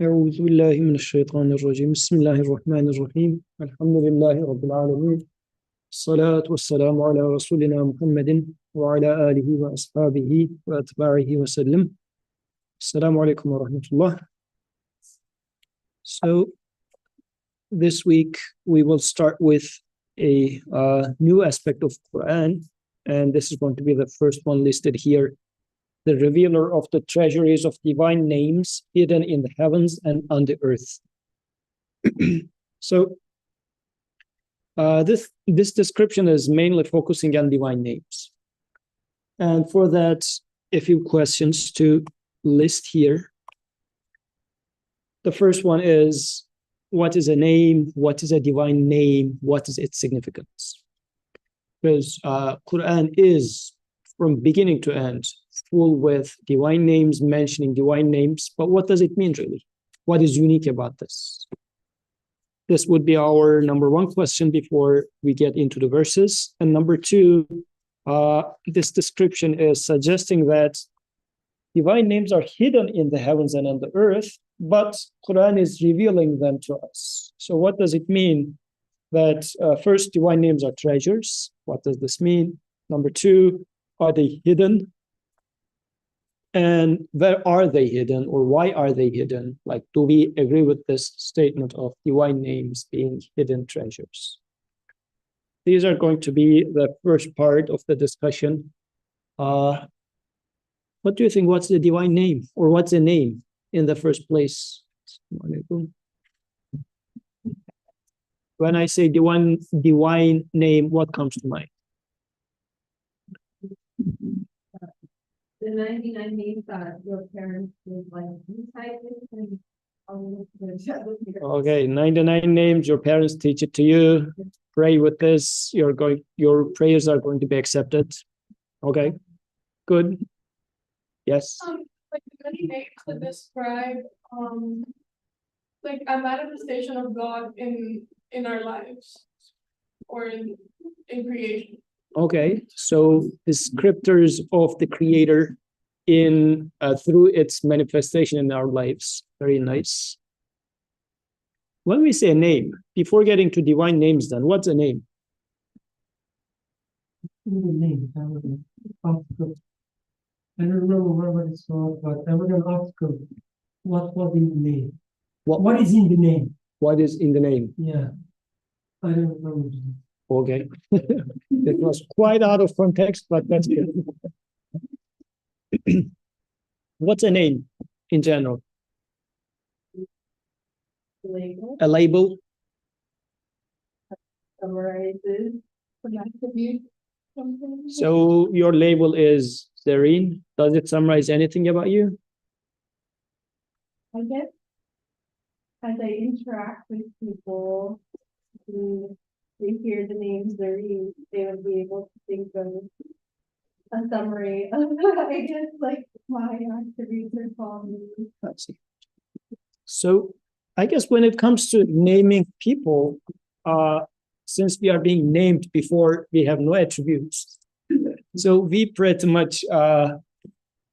أعوذ بالله من الشيطان الرجيم بسم الله الرحمن الرحيم الحمد لله رب العالمين الصلاة والسلام على رسولنا محمد وعلى آله وأصحابه وأتباعه وسلم السلام عليكم ورحمة الله. So this week we will start with a new aspect of Quran, and this is going to be the first one listed here: the revealer of the treasuries of divine names hidden in the heavens and on the earth. So this description is mainly focusing on divine names. And for that, a few questions to list here. The first one is, what is a name? What is a divine name? What is its significance? Because Quran is, from beginning to end, full with divine names, mentioning divine names. But what does it mean, really? What is unique about this? This would be our number one question before we get into the verses. And number two, this description is suggesting that divine names are hidden in the heavens and on the earth, but Quran is revealing them to us. So what does it mean that first, divine names are treasures? What does this mean? Number two, are they hidden? And where are they hidden, or why are they hidden? Like, do we agree with this statement of divine names being hidden treasures? These are going to be the first part of the discussion. What do you think? What's the divine name, or what's a name in the first place? When I say divine name, what comes to mind? The 99 names that your parents would like inside this. Okay, 99 names, your parents teach it to you. Pray with this, your prayers are going to be accepted. Okay, good. Yes. Like many names to describe like a manifestation of God in our lives or in creation. Okay, so descriptors of the Creator in through its manifestation in our lives. Very nice. When we say a name, before getting to divine names, then what's a name? I don't remember what it's called, but I was an obstacle. What was in the name? What is in the name? What is in the name? Yeah, I don't remember. Okay, it was quite out of context, but that's good. What's a name in general? Label A label? summarizes An attribute, something. So your label is Zareen. Does it summarize anything about you? I guess as I interact with people who they hear the names they will be able to think of a summary of I guess like my attributes or qualities. Let's see. So I guess when it comes to naming people, since we are being named before we have no attributes, so we pretty much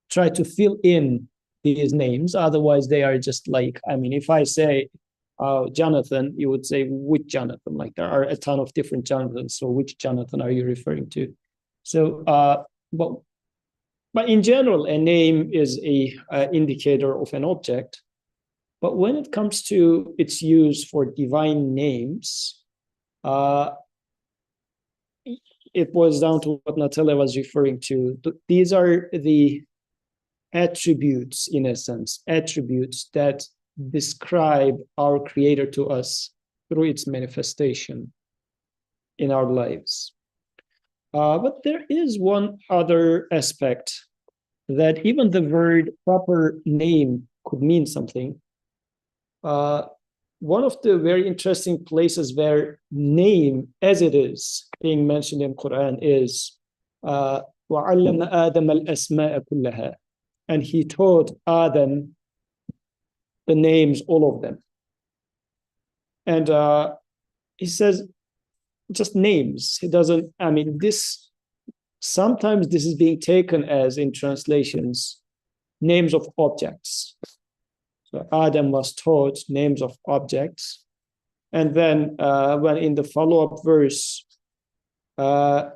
try to fill in these names. Otherwise, they are just like, I mean, if I say Jonathan, you would say, which Jonathan? Like, there are a ton of different Jonathans. So which Jonathan are you referring to? So, but in general, a name is a indicator of an object. But when it comes to its use for divine names, it boils down to what Natalia was referring to. These are the attributes, in a sense, attributes that describe our Creator to us through its manifestation in our lives. But there is one other aspect, that even the word proper name could mean something. One of the very interesting places where name, as it is being mentioned in Quran, is وَعَلَّمَ آدَمَ الْأَسْمَاءَ كُلَّهَا, and he taught Adam the names, all of them. And he says just names. He doesn't, I mean, sometimes this is being taken as, in translations, names of objects. So Adam was taught names of objects. And then when in the follow-up verse, when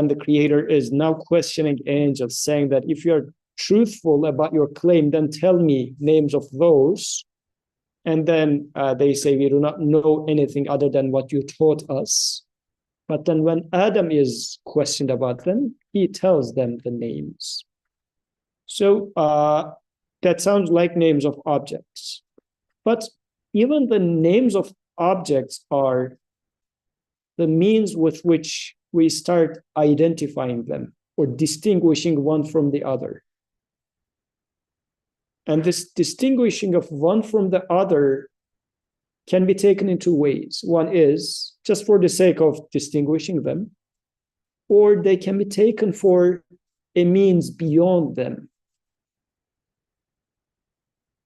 the Creator is now questioning angels, saying that if you're truthful about your claim, then tell me names of those. And then they say, we do not know anything other than what you taught us. But then when Adam is questioned about them, he tells them the names. So that sounds like names of objects. But even the names of objects are the means with which we start identifying them or distinguishing one from the other. And this distinguishing of one from the other can be taken in two ways. One is just for the sake of distinguishing them, or they can be taken for a means beyond them.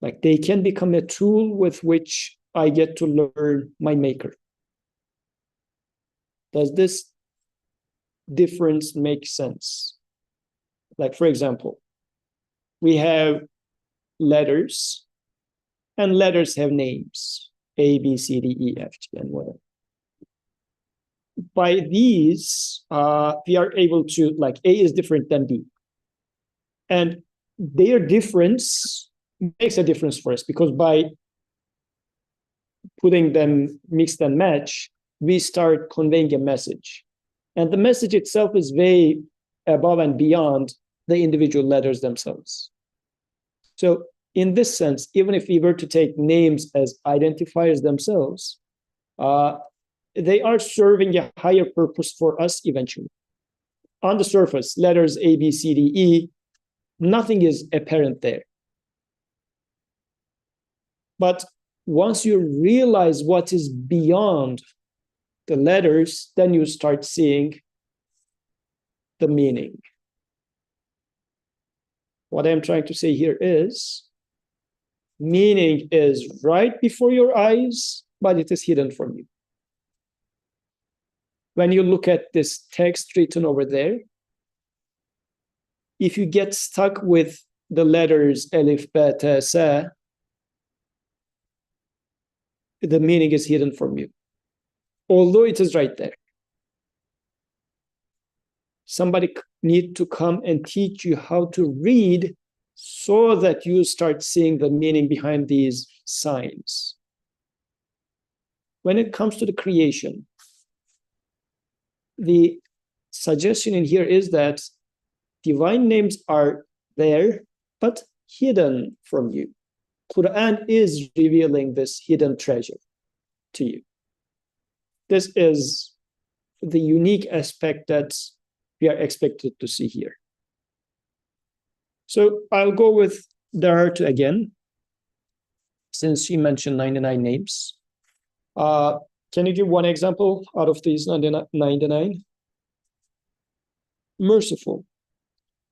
Like they can become a tool with which I get to learn my maker. Does this difference make sense? Like, for example, we have letters, and letters have names, A, B, C, D, E, F, G, and whatever. By these, we are able to, like, A is different than B. And their difference makes a difference for us, because by putting them mix and match, we start conveying a message. And the message itself is way above and beyond the individual letters themselves. So in this sense, even if we were to take names as identifiers themselves, they are serving a higher purpose for us eventually. On the surface, letters A, B, C, D, E, nothing is apparent there. But once you realize what is beyond the letters, then you start seeing the meaning. What I'm trying to say here is, meaning is right before your eyes, but it is hidden from you. When you look at this text written over there, if you get stuck with the letters Alif, Ba, Ta, Sa, the meaning is hidden from you, although it is right there. Somebody need to come and teach you how to read so that you start seeing the meaning behind these signs. When it comes to the creation, the suggestion in here is that divine names are there, but hidden from you. Qur'an is revealing this hidden treasure to you. This is the unique aspect that we are expected to see here. So I'll go with Dart again, since she mentioned 99 names. Can you give one example out of these 99? Merciful.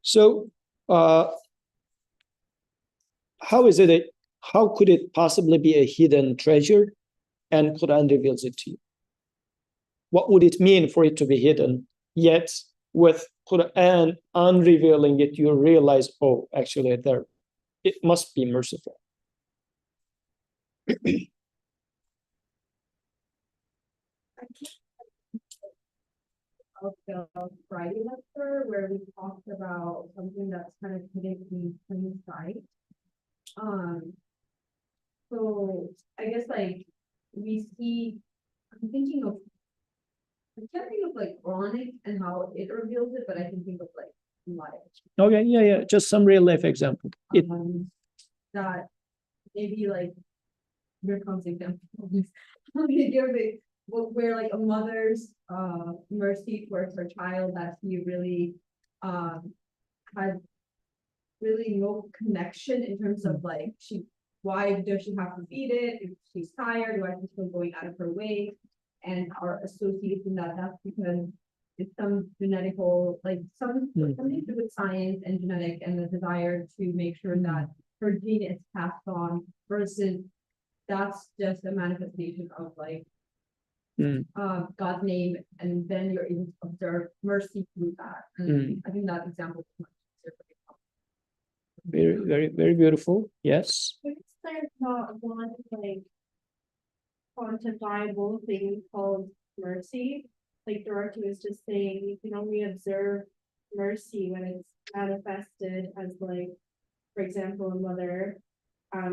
So how could it possibly be a hidden treasure and Quran reveals it to you? What would it mean for it to be hidden? Yet with Quran unrevealing it, you realize, oh, actually it must be merciful. Of the Friday lecture where we talked about something that's kind of hidden in plain sight. So I guess like we see, I can't think of like Quranic and how it reveals it, but I can think of like life. Okay, yeah, just some real life example. That maybe like here comes example. Where like a mother's mercy towards her child, that he really had really no connection in terms of like why does she have to feed it if she's tired, why is she still going out of her way, and our association that's because it's some genetical something to do with science and genetic and the desire to make sure that her gene is passed on, versus that's just a manifestation of like God's name, and then you're able to observe mercy through that. And I think that example is much easier. Very, very, very beautiful. Yes. Because there's not one like quantifiable thing called mercy. Like Dorothy was just saying, you can only observe mercy when it's manifested as like, for example, a mother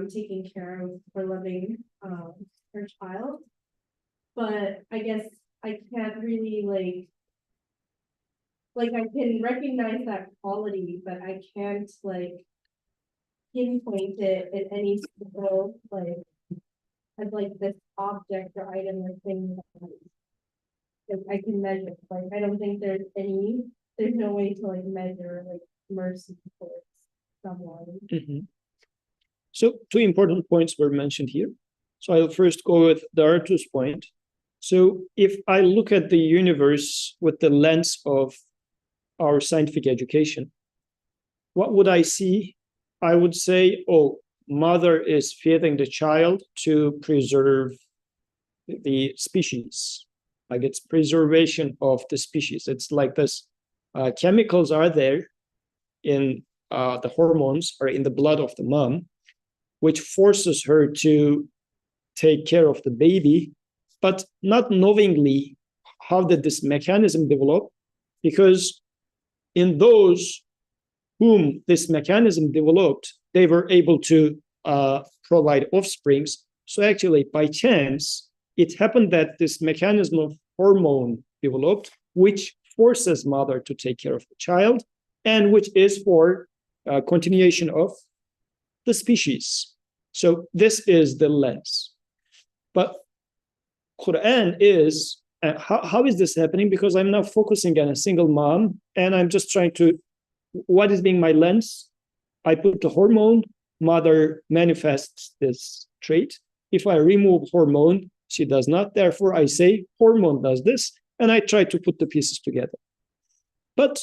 taking care of or loving her child. But I guess I can't really like I can recognize that quality, but I can't like pinpoint it in any single like as like this object or item or thing that I can measure. Like I don't think there's no way to like measure like mercy towards someone. Mhm. So two important points were mentioned here. So I'll first go with the Artu's point. So if I look at the universe with the lens of our scientific education, what would I see? I would say, oh, mother is feeding the child to preserve the species. Like it's preservation of the species. It's like this chemicals are there in the hormones or in the blood of the mom, which forces her to take care of the baby, but not knowingly how did this mechanism develop, because in those whom this mechanism developed, they were able to provide offsprings. So actually, by chance, it happened that this mechanism of hormone developed, which forces mother to take care of the child, and which is for continuation of the species. So this is the lens. But Qur'an is, how is this happening? Because I'm not focusing on a single mom, and I'm just trying to, what is being my lens? I put the hormone, mother manifests this trait. If I remove hormone, she does not. Therefore, I say hormone does this, and I try to put the pieces together. But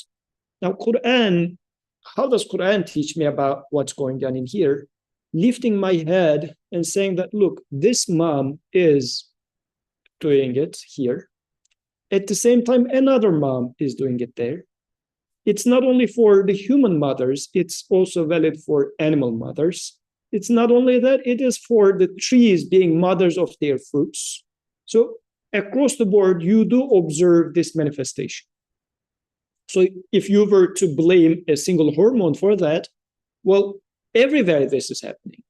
now Qur'an, how does Qur'an teach me about what's going on in here? Lifting my head and saying that, look, this mom is doing it here. At the same time, another mom is doing it there. It's not only for the human mothers, it's also valid for animal mothers. It's not only that, it is for the trees being mothers of their fruits. So across the board, you do observe this manifestation. So if you were to blame a single hormone for that, well, everywhere this is happening.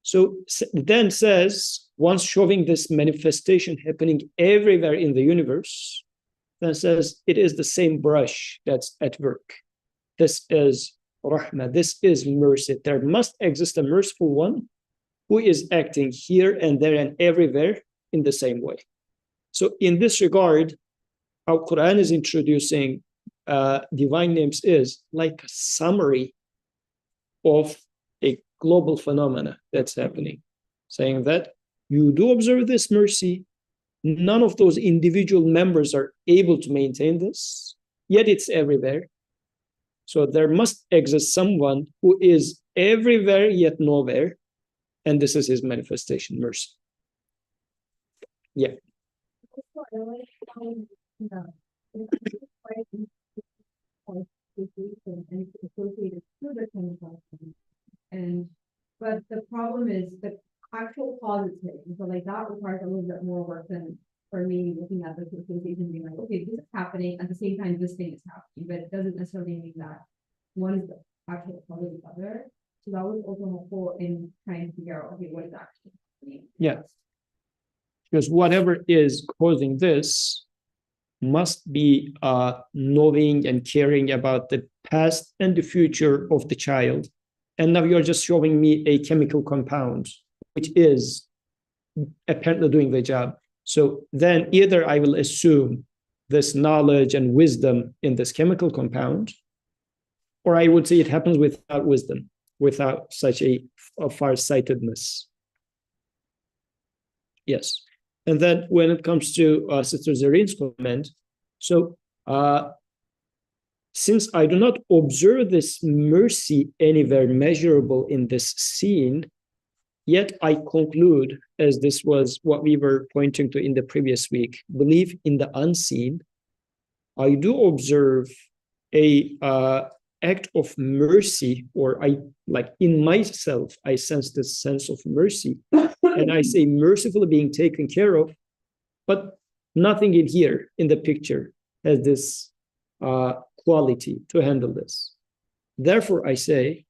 So then says, once showing this manifestation happening everywhere in the universe, then says it is the same brush that's at work. This is rahmah, this is mercy. There must exist a merciful one who is acting here and there and everywhere in the same way. So in this regard, how Quran is introducing divine names is like a summary of a global phenomena that's happening, saying that you do observe this mercy. None of those individual members are able to maintain this, yet it's everywhere. So there must exist someone who is everywhere yet nowhere, and this is his manifestation, mercy. Yeah. And but the problem is the actual cause is hidden. So like that requires a little bit more work than for me looking at the association being like, okay, this is happening at the same time this thing is happening, but it doesn't necessarily mean that one is the actual cause of the other. So that was also helpful in trying to figure out, okay, what is actually happening. Yeah. Because whatever is causing this must be knowing and caring about the past and the future of the child. And now you're just showing me a chemical compound, which is apparently doing the job. So then either I will assume this knowledge and wisdom in this chemical compound, or I would say it happens without wisdom, without such a far-sightedness. Yes. And then when it comes to Sister Zarine's comment, so since I do not observe this mercy anywhere measurable in this scene, yet I conclude, as this was what we were pointing to in the previous week, belief in the unseen, I do observe a act of mercy, or I like in myself, I sense this sense of mercy, and I say mercifully being taken care of, but nothing in here in the picture has this quality to handle this. Therefore, I say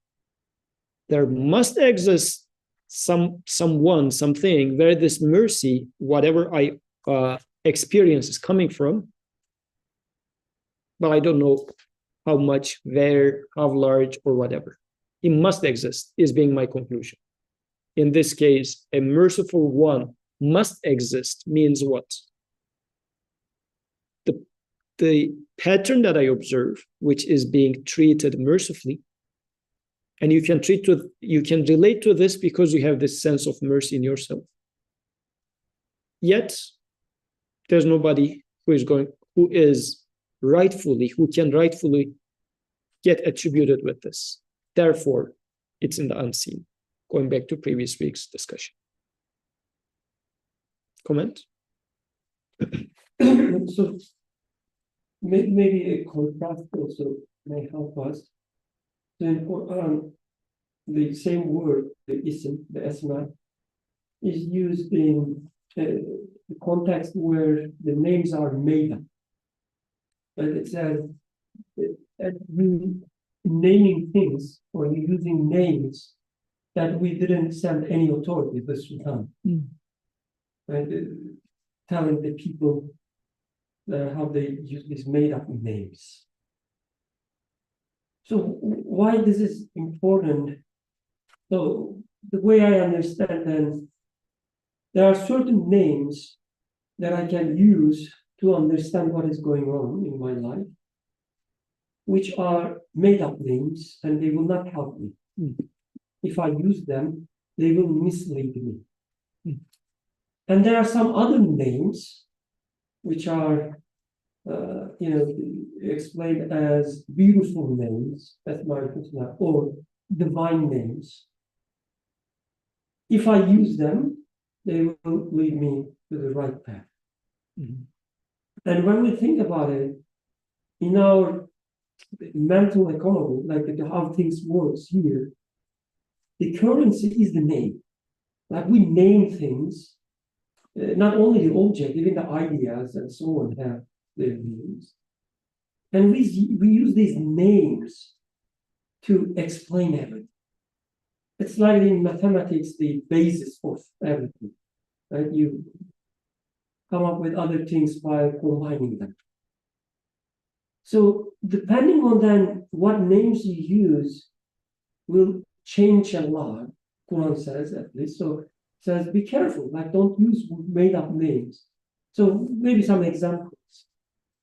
there must exist someone, something where this mercy, whatever I experience, is coming from, but I don't know how much, where, how large, or whatever. It must exist, is being my conclusion. In this case, a merciful one must exist means what? The pattern that I observe, which is being treated mercifully, and you can relate to this because you have this sense of mercy in yourself. Yet, there's nobody who can rightfully get attributed with this. Therefore, it's in the unseen. Going back to previous week's discussion. Comment? So maybe a contrast also may help us. So in Qur'an, the same word, the ism, the asma, is used in the context where the names are made up. But it says naming things, or using names that we didn't send any authority, the Sultan. Right? Telling the people how they use these made-up names. So why this is important? So the way I understand then, there are certain names that I can use to understand what is going on in my life, which are made-up names, and they will not help me. If I use them, they will mislead me. And there are some other names which are, explained as beautiful names, as Husna, or divine names. If I use them, they will lead me to the right path. And when we think about it, in our mental economy, like how things works here, the currency is the name. Like we name things, not only the object, even the ideas and so on have their names. And we use these names to explain everything. It's like in mathematics, the basis of everything. Right? You come up with other things by combining them. So depending on then what names you use will change a lot, Quran says at least. So it says, be careful, like don't use made up names. So maybe some examples.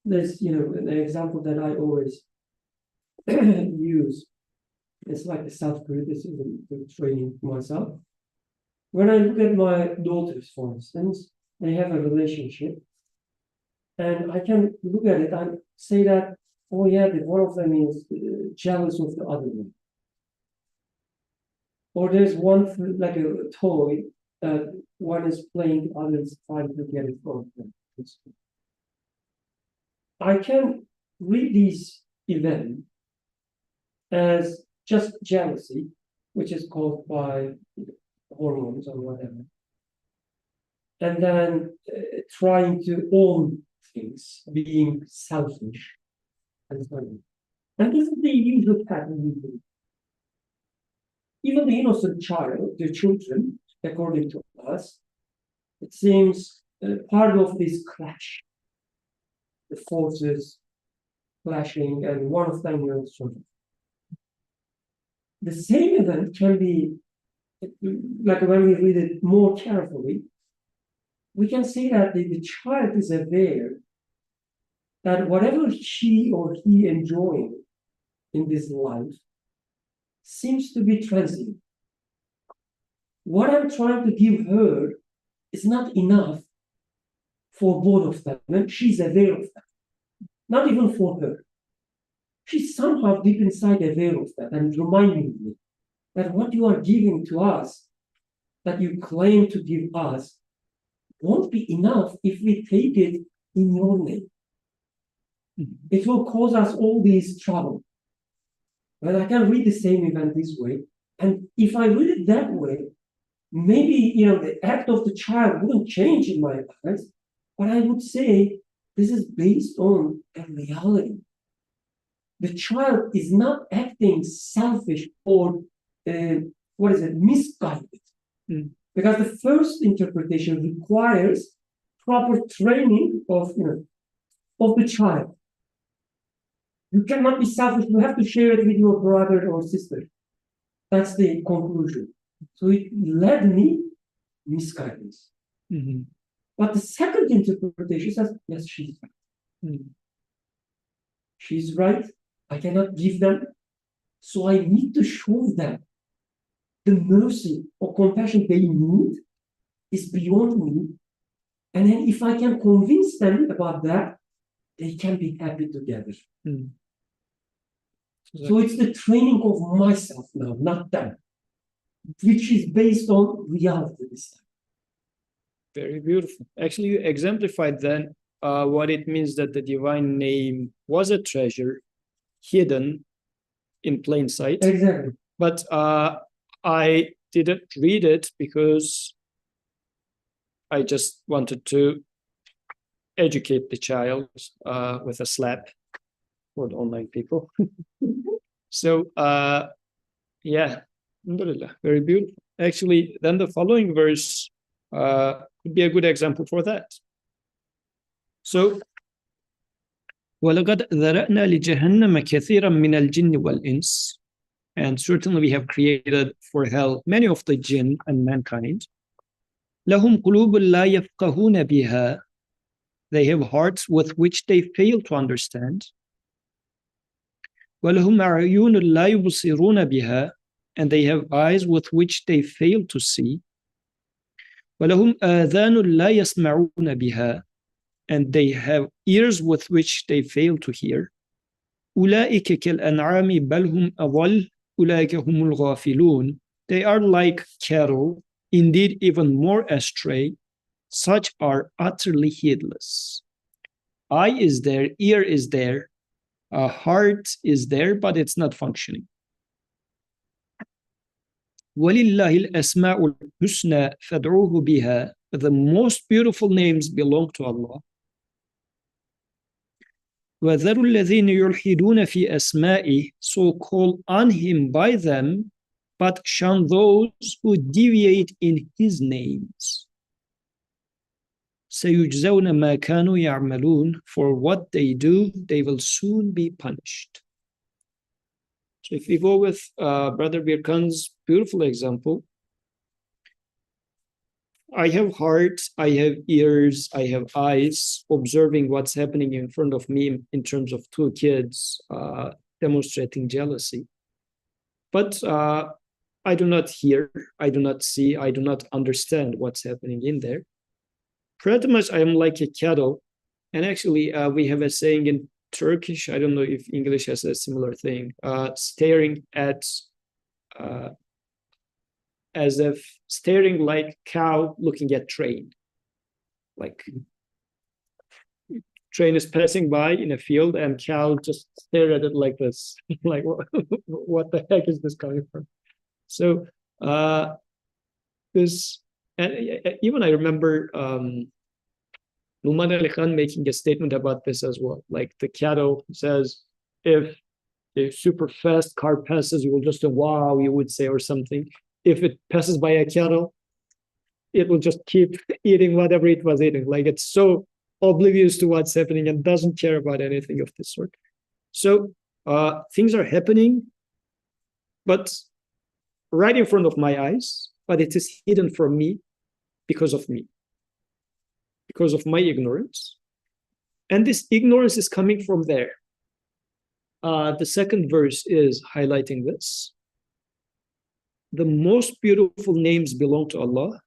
There's, an example that I always use. It's like the self-criticism, training myself. When I look at my daughters, for instance, they have a relationship, and I can look at it and say that, oh yeah, one of them is jealous of the other one. Or there's one, like a toy, that one is playing, the other is trying to get it from them. I can read these events as just jealousy, which is caused by hormones or whatever, and then trying to own things, being selfish, and so on. And this is the usual pattern we do. Even the innocent child, the children, according to us, it seems part of this clash, the forces clashing, and one of them will survive. The same event can be, like when we read it more carefully, we can see that the child is aware that whatever she or he enjoying in this life seems to be transient. What I'm trying to give her is not enough for both of them, and she's aware of that. Not even for her. She's somehow deep inside aware of that and reminding me that what you are giving to us, that you claim to give us, won't be enough if we take it in your name. It will cause us all these trouble. But I can read the same event this way. And if I read it that way, maybe, the act of the child wouldn't change in my eyes, but I would say this is based on a reality. The child is not acting selfish or, misguided. Because the first interpretation requires proper training of the child. You cannot be selfish. You have to share it with your brother or sister. That's the conclusion. So it led me misguidance. But the second interpretation says, yes, she's right. She's right. I cannot give them. So I need to show them the mercy or compassion they need is beyond me. And then if I can convince them about that, they can be happy together. So it's the training of myself now, not them, which is based on reality this time. Very beautiful. Actually, you exemplified then what it means that the divine name was a treasure hidden in plain sight. Exactly. But I didn't read it because I just wanted to educate the child with a slap for the online people. So, yeah, alhamdulillah, very beautiful. Actually, then the following verse could be a good example for that. So, وَلَقَدْ ذَرَأْنَا لِجَهَنَّمَ كَثِيرًا مِنَ الْجِنِّ وَالْإِنسِ. And certainly we have created for hell many of the jinn and mankind. لَهُمْ قُلُوبٌ لَا يَفْقَهُونَ بِهَا. They have hearts with which they fail to understand. وَلَهُمْ أَعْيُونٌ لَا يُبْصِرُونَ بِهَا. And they have eyes with which they fail to see. وَلَهُمْ آذَانٌ لَا يَسْمَعُونَ بِهَا. And they have ears with which they fail to hear. أُولَئِكَ كَالْأَنْعَامِ بَلْ هُمْ أَضَلُّ أُولَئِكَ هُمُ الْغَافِلُونَ. They are like cattle, indeed even more astray. Such are utterly heedless. Eye is there, ear is there, a heart is there, but it's not functioning. وَلِلَّهِ الْأَسْمَاءُ الْحُسْنَى فَادْعُوهُ بِهَا. The most beautiful names belong to Allah. وَذَرُوا الَّذِينَ يُلْحِدُونَ فِي أَسْمَائِهِ. So call on him by them, but shun those who deviate in his names. سَيُجْزَوْنَ مَا كَانُوا يَعْمَلُونَ. For what they do, they will soon be punished. So if we go with Brother Birkan's beautiful example, I have heart, I have ears, I have eyes, observing what's happening in front of me in terms of two kids demonstrating jealousy. But I do not hear, I do not see, I do not understand what's happening in there. Pretty much I am like a cattle. And actually we have a saying in Turkish, I don't know if English has a similar thing, staring at as if staring like cow looking at train. Like train is passing by in a field and cow just stare at it like this. Like, what the heck is this coming from? So this, and even I remember Numan Ali Khan making a statement about this as well. Like the cattle says, if a super fast car passes, you will just say, wow, you would say, or something. If it passes by a cattle, it will just keep eating whatever it was eating. Like it's so oblivious to what's happening and doesn't care about anything of this sort. So things are happening, but right in front of my eyes, but it is hidden from me because of me, because of my ignorance. And this ignorance is coming from there. The second verse is highlighting this. The most beautiful names belong to Allah.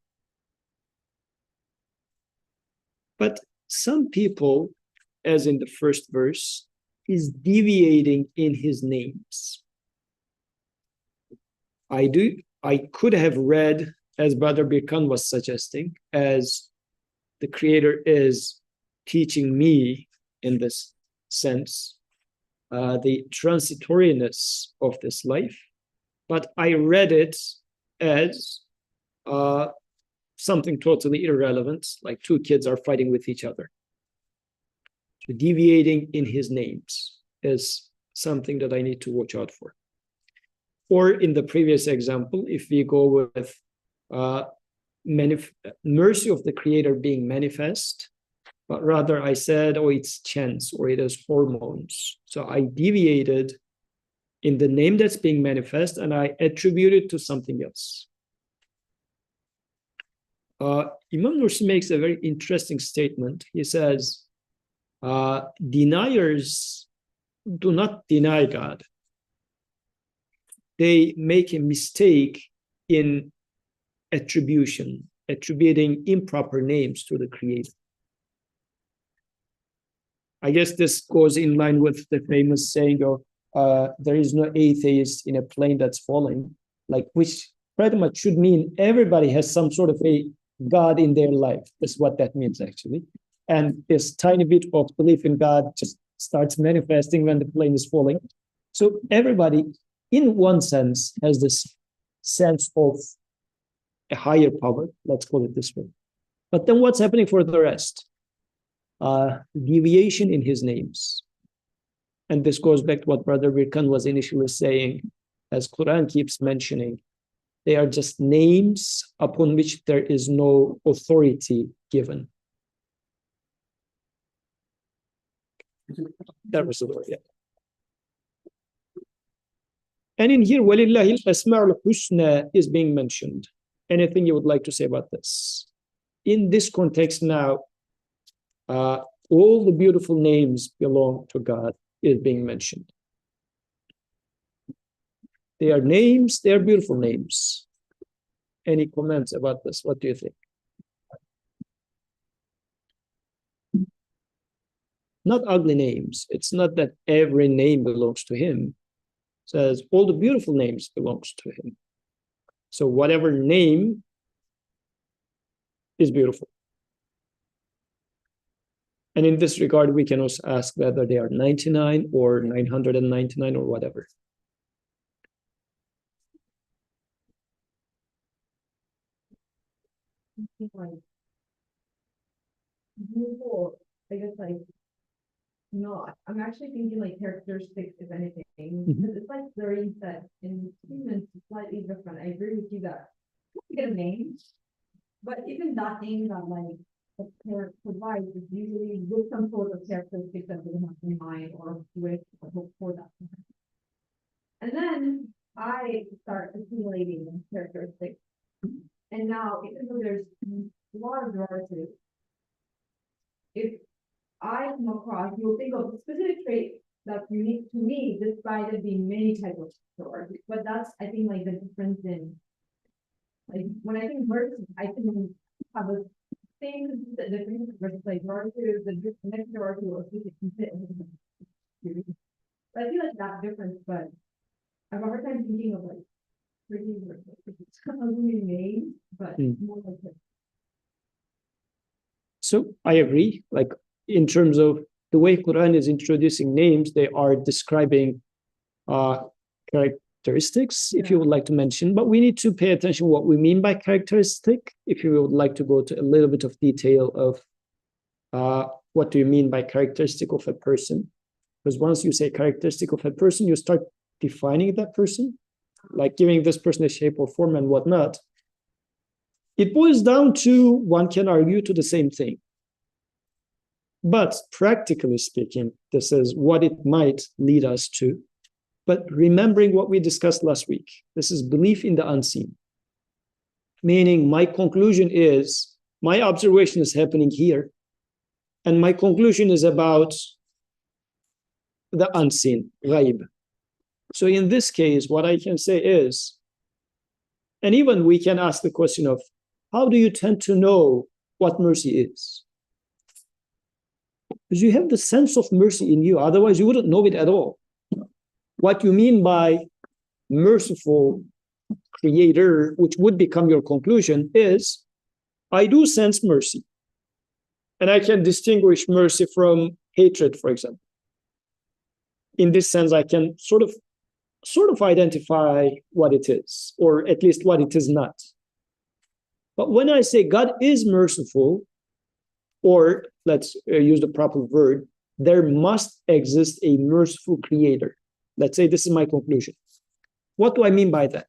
But some people, as in the first verse, is deviating in his names. I could have read, as Brother Birkan was suggesting, as the Creator is teaching me in this sense. the transitoriness of this life, but I read it as something totally irrelevant, like two kids are fighting with each other. So deviating in his names is something that I need to watch out for. Or in the previous example, if we go with mercy of the Creator being manifest, but rather I said, oh, it's chance or it is hormones. So I deviated in the name that's being manifest and I attribute it to something else. Imam Nursi makes a very interesting statement. He says, deniers do not deny God. They make a mistake in attribution, attributing improper names to the Creator. I guess this goes in line with the famous saying of there is no atheist in a plane that's falling, like, which pretty much should mean everybody has some sort of a God in their life. That's what that means, actually. And this tiny bit of belief in God just starts manifesting when the plane is falling. So everybody, in one sense, has this sense of a higher power, let's call it this way. But then what's happening for the rest? Deviation in his names. And this goes back to what Brother Birkan was initially saying, as Qur'an keeps mentioning. They are just names upon which there is no authority given. That was the word, yeah. And in here, وَلِلَّهِ الْأَسْمَاءُ الْحُسْنَى is being mentioned. Anything you would like to say about this? In this context now, all the beautiful names belong to God is being mentioned. They are names, they are beautiful names. Any comments about this? What do you think? Not ugly names. It's not that every name belongs to him. It says all the beautiful names belongs to him. So whatever name is beautiful. And in this regard, we can also ask whether they are 99 or 999 or whatever. Beautiful, I guess, like, no, I'm actually thinking like characteristics, if anything, because it's like very set in humans, slightly different. I agree with you that you get a name, but even that name that like the parent provides is usually with some sort of characteristics that they have in mind or with or hope for that. And then I start accumulating characteristics. And now, even though there's a lot of derivatives, if I come across, you'll think of a specific trait that's unique to me, despite it being many types of derivatives. But that's, I think, like the difference in, like, when I think versus, I can have a same the difference versus like derivatives, the next derivative or if it can fit in. But I feel like that difference, but I have a hard time thinking of like pretty it's kind of really names, but more like it. So I agree, like in terms of the way Quran is introducing names, they are describing characteristics, if you would like to mention, but we need to pay attention what we mean by characteristic. If you would like to go to a little bit of detail of what do you mean by characteristic of a person? Because once you say characteristic of a person, you start defining that person, like giving this person a shape or form and whatnot. It boils down to, one can argue to the same thing. But practically speaking, this is what it might lead us to. But remembering what we discussed last week, this is belief in the unseen. Meaning my conclusion is, my observation is happening here, and my conclusion is about the unseen, ghaib. So in this case, what I can say is, and even we can ask the question of, how do you tend to know what mercy is? Because you have the sense of mercy in you, otherwise you wouldn't know it at all. What you mean by merciful creator, which would become your conclusion, is I do sense mercy. And I can distinguish mercy from hatred, for example. in this sense, I can sort of identify what it is, or at least what it is not. But when I say God is merciful, or let's use the proper word, there must exist a merciful creator. Let's say this is my conclusion. What do I mean by that?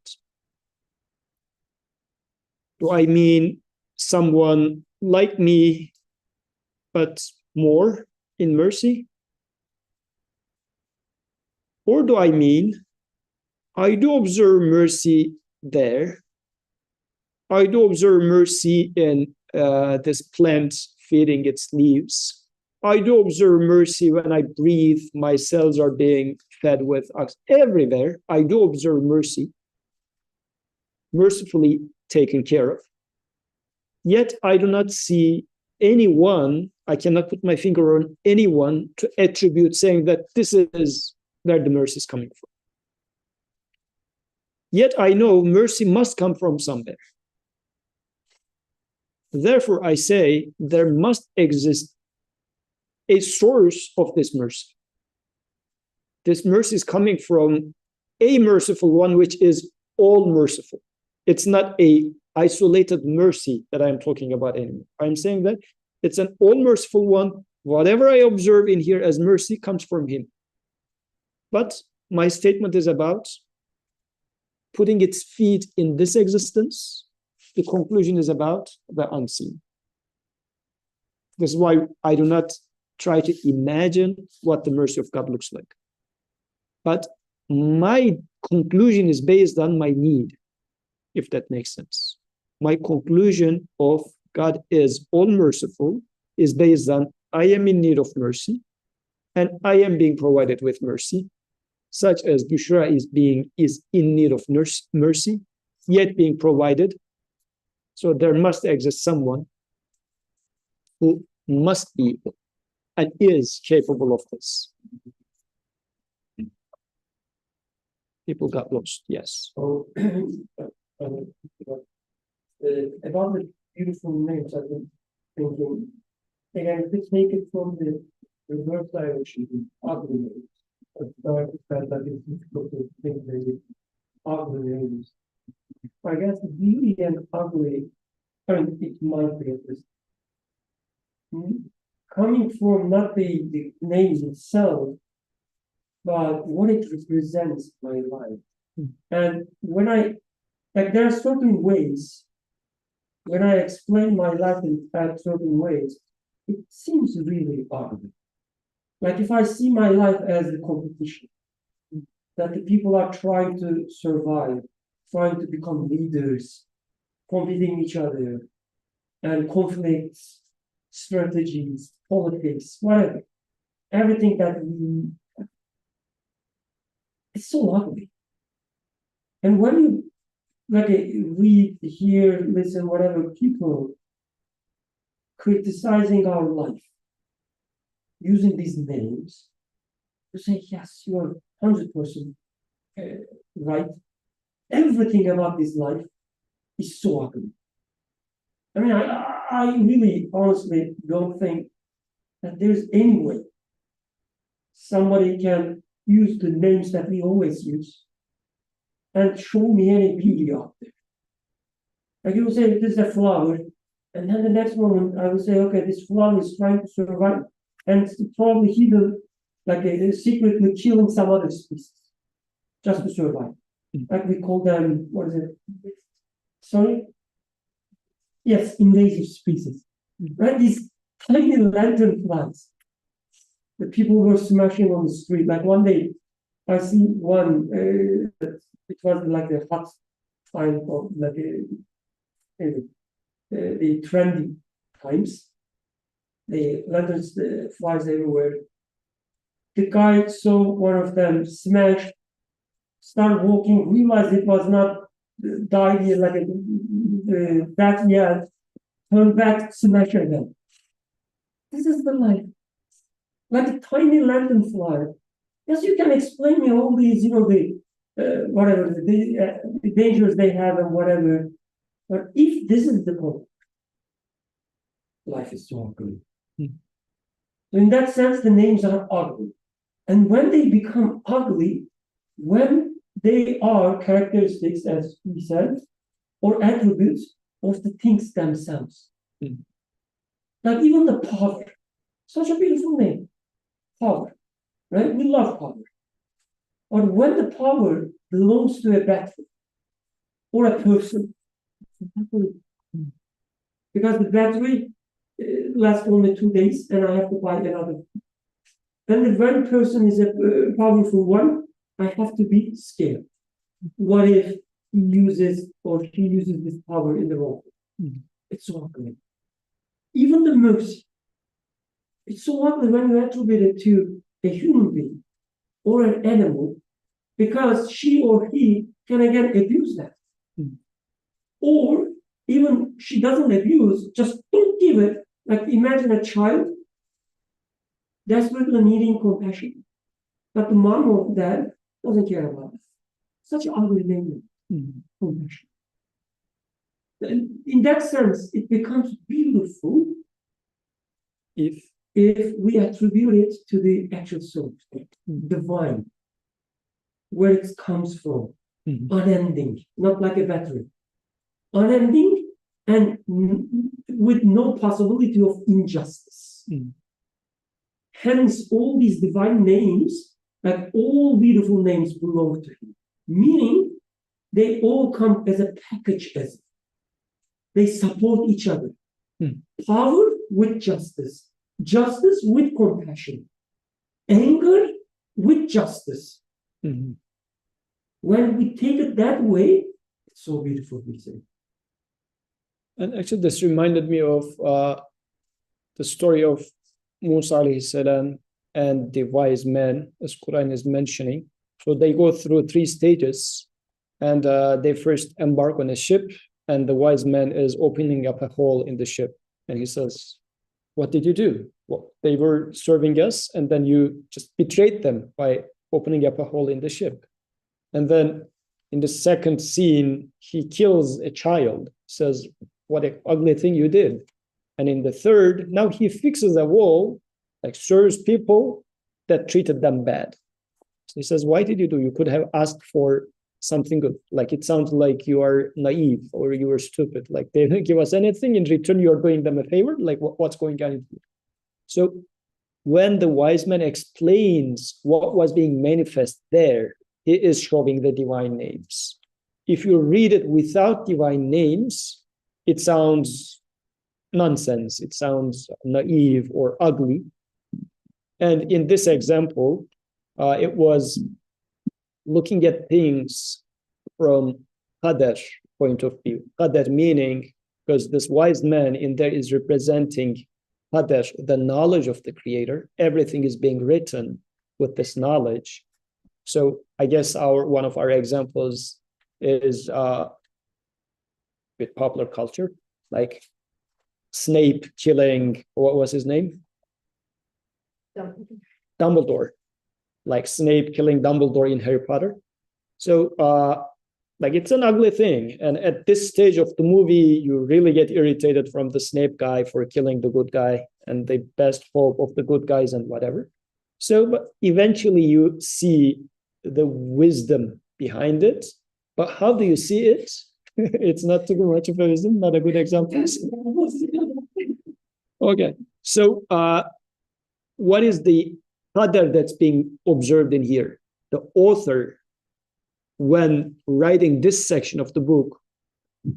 Do I mean someone like me, but more in mercy? Or do I mean I do observe mercy there? I do observe mercy in this plant feeding its leaves. I do observe mercy when I breathe, my cells are being fed with oxygen. Everywhere, I do observe mercy, mercifully taken care of. Yet I do not see anyone, I cannot put my finger on anyone to attribute saying that this is where the mercy is coming from. Yet I know mercy must come from somewhere. Therefore, I say there must exist a source of this mercy. This mercy is coming from a merciful one, which is all merciful. It's not a isolated mercy that I'm talking about anymore. I'm saying that it's an all merciful one. Whatever I observe in here as mercy comes from him. But my statement is about putting its feet in this existence. The conclusion is about the unseen. This is why I do not try to imagine what the mercy of God looks like. But my conclusion is based on my need, if that makes sense. My conclusion of God is all merciful is based on I am in need of mercy, and I am being provided with mercy, such as Bushra is in need of mercy, yet being provided. So there must exist someone who must be and is capable of this. People got lost, yes. So, about the beautiful names, I've been thinking, again, if we take it from the reverse direction, ugly names, that is difficult to think the ugly names. I guess beauty and ugly, I mean, it might be at least coming from not the name itself, but what it represents in my life. And when there are certain ways, when I explain my life in certain ways, it seems really ugly. Like if I see my life as a competition, that the people are trying to survive, trying to become leaders, competing each other, and conflicts, strategies, politics, whatever. Everything that it's so ugly. And when you read, hear, listen, whatever, people criticizing our life, using these names, you say, yes, you're 100% right. Everything about this life is so ugly. I mean, I really honestly don't think that there's any way somebody can use the names that we always use and show me any beauty out there. Like you will say, this is a flower, and then the next moment I will say, okay, this flower is trying to survive, and it's probably hidden, like secretly killing some other species just to survive. Like we call them, what is it? Sorry? Yes, invasive species. Right? These tiny lantern flies that people were smashing on the street. Like one day, I see one, it was like a hot time of like the trendy times. The lanterns, the flies everywhere. The guy saw one of them smash, started walking, realized it was not the idea like that yet, turn back, smash again. This is the life. Like a tiny lanternfly. Yes, you can explain me all these, whatever, the dangers they have and whatever. But if this is the point, life is so ugly. So in that sense, the names are ugly. And when they become ugly, when they are characteristics, as we said, or attributes of the things themselves. Mm. Like even the power, such a beautiful name, power, right? We love power. Or when the power belongs to a battery or a person, because the battery lasts only 2 days and I have to buy another. And if one person is a powerful one, I have to be scared. What if he uses or she uses this power in the wrong way? It's so ugly. Even the mercy. It's so ugly when you attribute it to a human being or an animal, because she or he can again abuse that. Or even she doesn't abuse, just don't give it. Like imagine a child desperately needing compassion, but the mom or dad doesn't care about it. Such an ugly name, compassion. And in that sense, it becomes beautiful If we attribute it to the actual source, divine, where it comes from, unending, not like a battery, unending and with no possibility of injustice. Hence, all these divine names, like all beautiful names, belong to him, meaning they all come as a package, as they support each other. Power with justice, justice with compassion, anger with justice. When we take it that way, it's so beautiful, we say. And actually, this reminded me of the story of Musa alayhi salam and the wise men, as Quran is mentioning. So they go through 3 stages, and they first embark on a ship, and the wise man is opening up a hole in the ship, and he says, "What did you do?" Well, they were serving us, and then you just betrayed them by opening up a hole in the ship. And then in the second scene, he kills a child, says, "What an ugly thing you did." And in the third, now he fixes a wall, like serves people that treated them bad. So he says, "Why did you do? You could have asked for something good." Like it sounds like you are naive or you are stupid. Like they didn't give us anything. In return, you're doing them a favor. Like what's going on? So when the wise man explains what was being manifest there, he is showing the divine names. If you read it without divine names, it sounds nonsense. It sounds naive or ugly. And in this example, it was looking at things from Qadar point of view. Qadar meaning, because this wise man in there is representing Qadar, the knowledge of the Creator. Everything is being written with this knowledge. So I guess one of our examples is with popular culture, like Snape killing, what was his name? Dumbledore. Like Snape killing Dumbledore in Harry Potter. So like it's an ugly thing. And at this stage of the movie, you really get irritated from the Snape guy for killing the good guy and the best hope of the good guys and whatever. So but eventually you see the wisdom behind it. But how do you see it? It's not too much of a wisdom, not a good example. Okay. So what is the qadar that's being observed in here? The author, when writing this section of the book,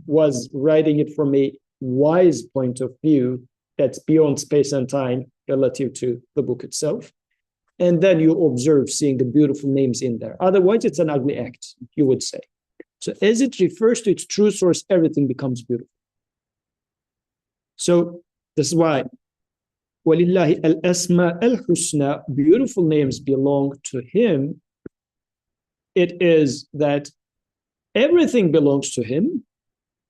was writing it from a wise point of view that's beyond space and time relative to the book itself. And then you observe seeing the beautiful names in there. Otherwise, it's an ugly act, you would say. So as it refers to its true source, everything becomes beautiful. So this is why وَلِلَّهِ Al-Asma-ul Husna, beautiful names belong to him. It is that everything belongs to him,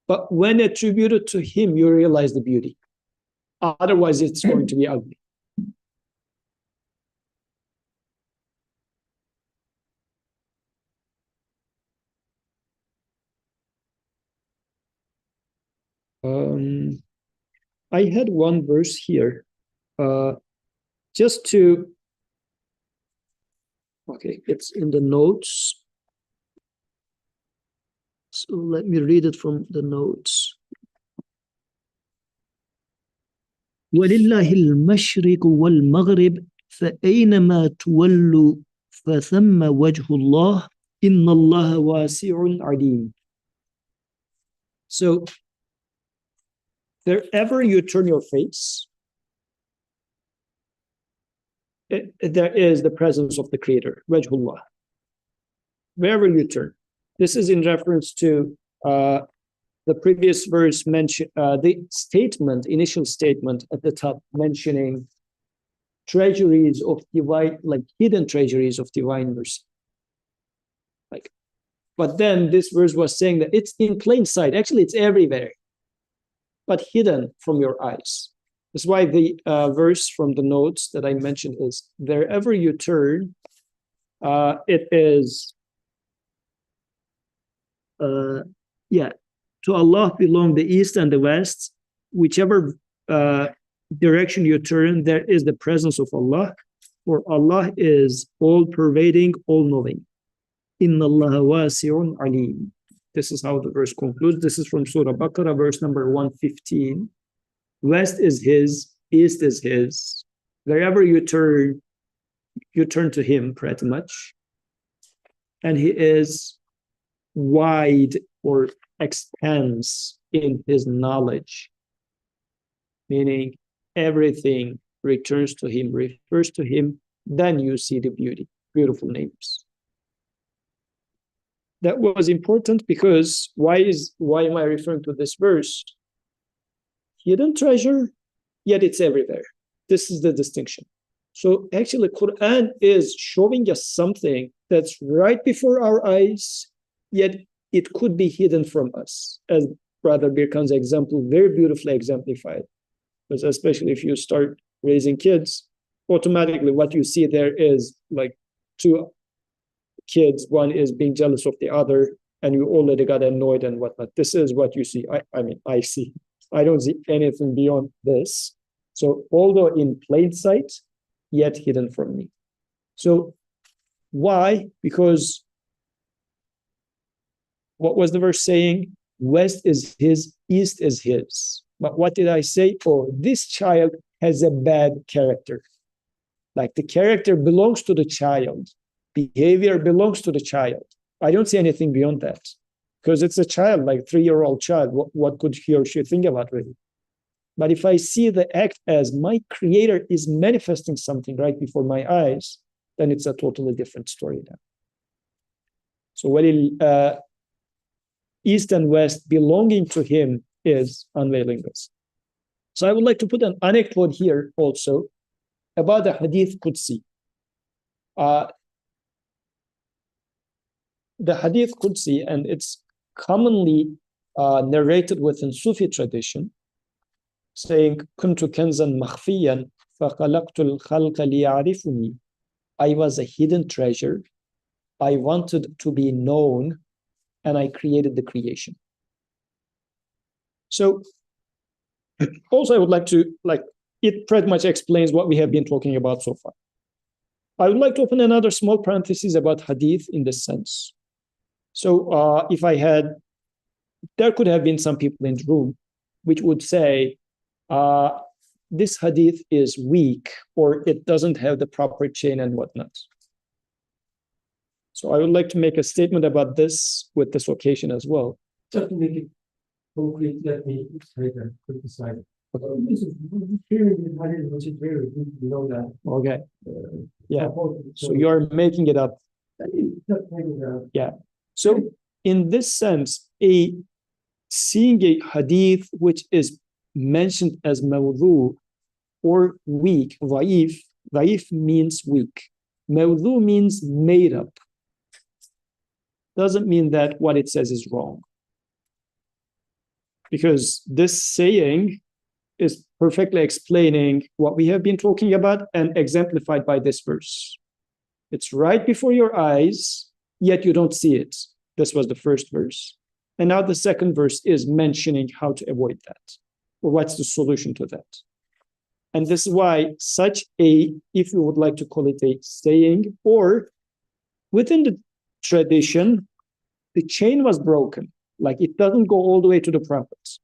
but when attributed to him, you realize the beauty. Otherwise, it's going to be ugly. I had one verse here, just to Okay, it's in the notes. So let me read it from the notes. ولله المشرق والمغرب فأينما تولوا فثم وجه الله إن الله واسع عليم. So wherever you turn your face, there is the presence of the Creator, Wajhullah. Wherever you turn. This is in reference to the previous verse mentioned, the statement, initial statement at the top mentioning treasuries of divine, like hidden treasuries of divine mercy. Like, but then this verse was saying that it's in plain sight. Actually, it's everywhere, but hidden from your eyes. That's why the verse from the notes that I mentioned is, wherever you turn, it is, to Allah belong the east and the west. Whichever direction you turn, there is the presence of Allah, for Allah is all-pervading, all-knowing. Inna Allah wasi'un alim. This is how the verse concludes. This is from Surah Baqarah, verse number 115. West is His, east is His. Wherever you turn to Him pretty much. And He is wide or expands in His knowledge, meaning everything returns to Him, refers to Him, then you see the beauty, beautiful names. That was important because why am I referring to this verse? Hidden treasure, yet it's everywhere. This is the distinction. So actually, Qur'an is showing us something that's right before our eyes, yet it could be hidden from us, as Brother Birkan's example very beautifully exemplified. Because especially if you start raising kids, automatically what you see there is like two kids, one is being jealous of the other, and you already got annoyed and whatnot. This is what you see. I see. I don't see anything beyond this. So although in plain sight, yet hidden from me. So why? Because what was the verse saying? West is His, east is His. But what did I say? Oh, this child has a bad character. Like the character belongs to the child. Behavior belongs to the child. I don't see anything beyond that. Because it's a child, like 3-year-old child. What could he or she think about really? But if I see the act as my Creator is manifesting something right before my eyes, then it's a totally different story now. So what east and west belonging to Him is unveiling this. So I would like to put an anecdote here also about the Hadith Qudsi. The Hadith Qudsi, and it's commonly narrated within Sufi tradition, saying, "Kuntu kanzan makhfiyan, faqalaqtu al-khalqa liya'rifuni." I was a hidden treasure. I wanted to be known, and I created the creation. So, also I would like to, it pretty much explains what we have been talking about so far. I would like to open another small parenthesis about Hadith in this sense. So there could have been some people in the room which would say, this Hadith is weak, or it doesn't have the proper chain and whatnot. So I would like to make a statement about this with this occasion as well. Just to make it concrete, let me say that criticize it. This is hearing the Hadith, which is very good, you know that. Okay. Yeah. So you're making it up. Just making it up. Yeah. So in this sense, seeing a Hadith which is mentioned as mawdhu or weak, dhaif means weak. Mawdhu means made up. Doesn't mean that what it says is wrong. Because this saying is perfectly explaining what we have been talking about and exemplified by this verse. It's right before your eyes, yet you don't see it. This was the first verse. And now the second verse is mentioning how to avoid that, or what's the solution to that. And this is why such a, if you would like to call it a saying, or within the tradition, the chain was broken. Like it doesn't go all the way to the prophets.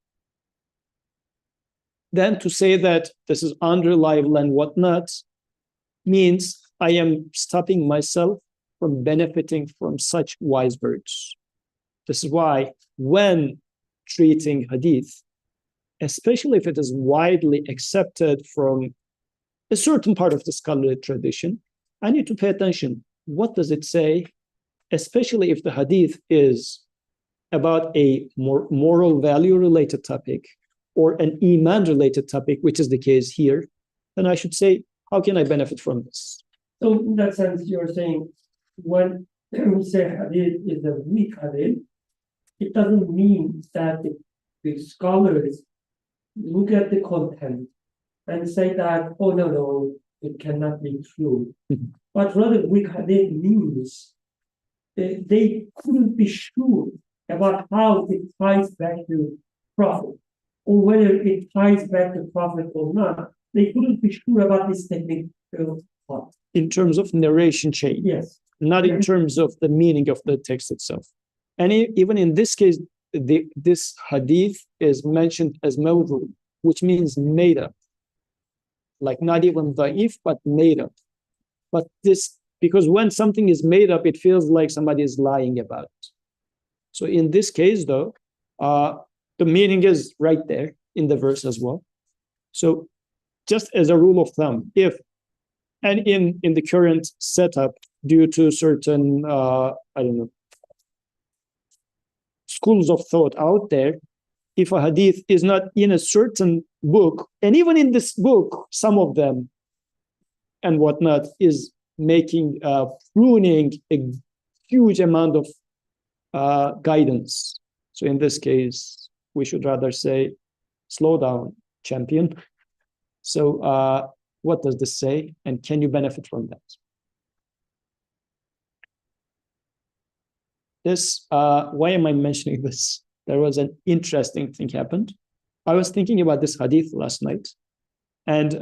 Then to say that this is unreliable and whatnot means I am stopping myself from benefiting from such wise words. This is why when treating hadith, especially if it is widely accepted from a certain part of the scholarly tradition, I need to pay attention. What does it say? Especially if the hadith is about a more moral value related topic or an iman related topic, which is the case here, then I should say, how can I benefit from this? So in that sense, you're saying when we say hadith is a weak hadith, it doesn't mean that the scholars look at the content and say that, oh, no, it cannot be true. Mhm. But rather, weak hadith means they couldn't be sure about how it ties back to Prophet, or whether it ties back to Prophet or not. They couldn't be sure about this technical part. In terms of narration chain, Yes. not in terms of the meaning of the text itself. And even in this case, this hadith is mentioned as mawdu, which means made up. Like not even da'if, but made up. But this, because when something is made up, it feels like somebody is lying about it. So in this case, though, the meaning is right there in the verse as well. So just as a rule of thumb, if, and in the current setup, due to certain, schools of thought out there, if a hadith is not in a certain book, and even in this book, some of them and whatnot is making, pruning a huge amount of guidance. So in this case, we should rather say, slow down, champion. So what does this say? And can you benefit from that? This, why am I mentioning this? There was an interesting thing happened. I was thinking about this hadith last night and